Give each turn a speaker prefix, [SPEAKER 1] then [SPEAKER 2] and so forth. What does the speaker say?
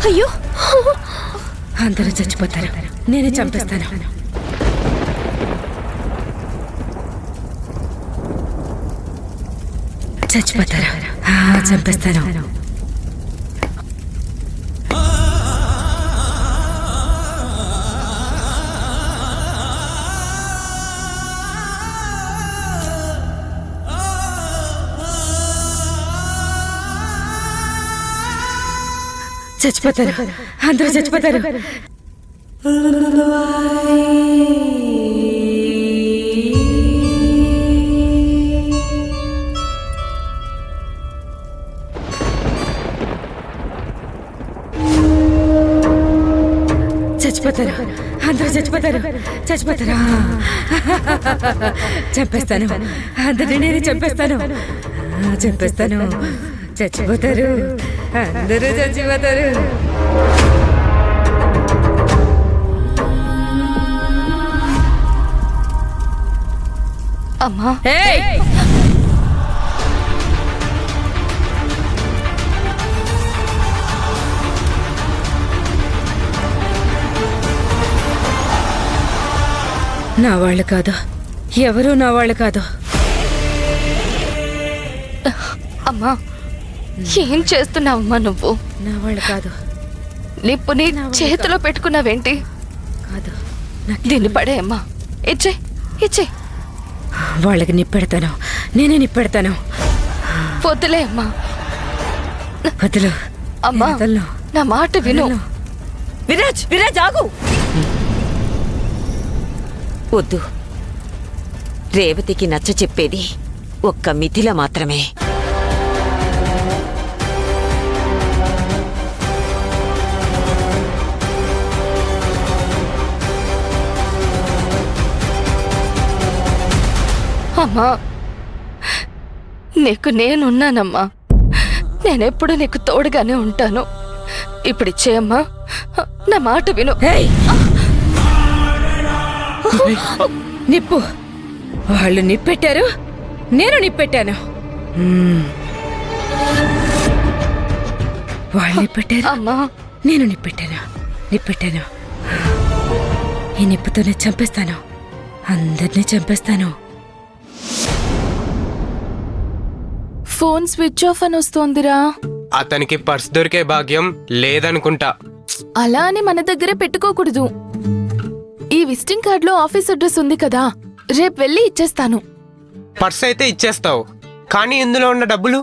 [SPEAKER 1] అయ్యో,
[SPEAKER 2] అందరూ చచ్చిపోతారు, నేనే చంపేస్తాను. చచ్చిపోతారు, చంపేస్తాను. చచ్చిపోతారు, అందరూ చచ్చిపోతారు. చచ్చిపోతారు, అందరూ చచ్చిపోతారు. చచ్చిపోతారా? చంపేస్తాను, అందరినీ నేనే చంపేస్తాను. చంపేస్తాను, చచ్చిపోతారు, అందరూ చచ్చిపోతారు.
[SPEAKER 1] అమ్మా,
[SPEAKER 2] నా వాళ్ళు కాదు, ఎవరూ నా వాళ్ళు కాదు.
[SPEAKER 1] అమ్మా, ఏం చేస్తున్నావమ్మా నువ్వు?
[SPEAKER 2] నా వాళ్ళు కాదు.
[SPEAKER 1] నిప్పుని చేతిలో పెట్టుకున్నావేంటి?
[SPEAKER 2] కాదు,
[SPEAKER 1] దీన్ని పడేయమ్మా, ఇచ్చే ఇచ్చే.
[SPEAKER 2] వాళ్ళకి నిప్పెడతాను, నేనే నిప్పెడతాను.
[SPEAKER 1] వద్దులే అమ్మా.
[SPEAKER 2] వదులు
[SPEAKER 1] అమ్మా, నా మాట విను.
[SPEAKER 3] విరాజ్, విరాజ్ ఆగు. వద్దు, రేవతికి నచ్చ చెప్పేది ఒక్క మిథిల మాత్రమే.
[SPEAKER 1] అమ్మా, నీకు నేనున్నానమ్మా. నేనెప్పుడు నీకు తోడుగానే ఉంటాను. ఇప్పుడు ఇచ్చేయమ్మా, నా మాట విను.
[SPEAKER 2] నిప్పు, వాళ్ళు నిప్పెట్టారు, నేను నిప్పెట్టాను. వాళ్ళు నిప్పెట్టారు,
[SPEAKER 1] అమ్మా,
[SPEAKER 2] నేను నిప్పెట్టాను. ఈ నిప్పుతోనే చంపేస్తాను, అందరినీ చంపేస్తాను.
[SPEAKER 4] ఫోన్ స్విచ్ ఆఫ్ అని వస్తోందిరా.
[SPEAKER 5] అతనికి పర్స్ దొరికే భాగ్యం లేదనుకుంటా.
[SPEAKER 4] అలా అని మన దగ్గరే పెట్టుకోకూడదు. ఈ విజిటింగ్ కార్డ్ లో ఆఫీస్ అడ్రస్ ఉంది కదా, రేపు వెళ్ళి ఇచ్చేస్తాను.
[SPEAKER 5] పర్స్ అయితే ఇచ్చేస్తావు, కానీ ఇందులో ఉన్న డబ్బులు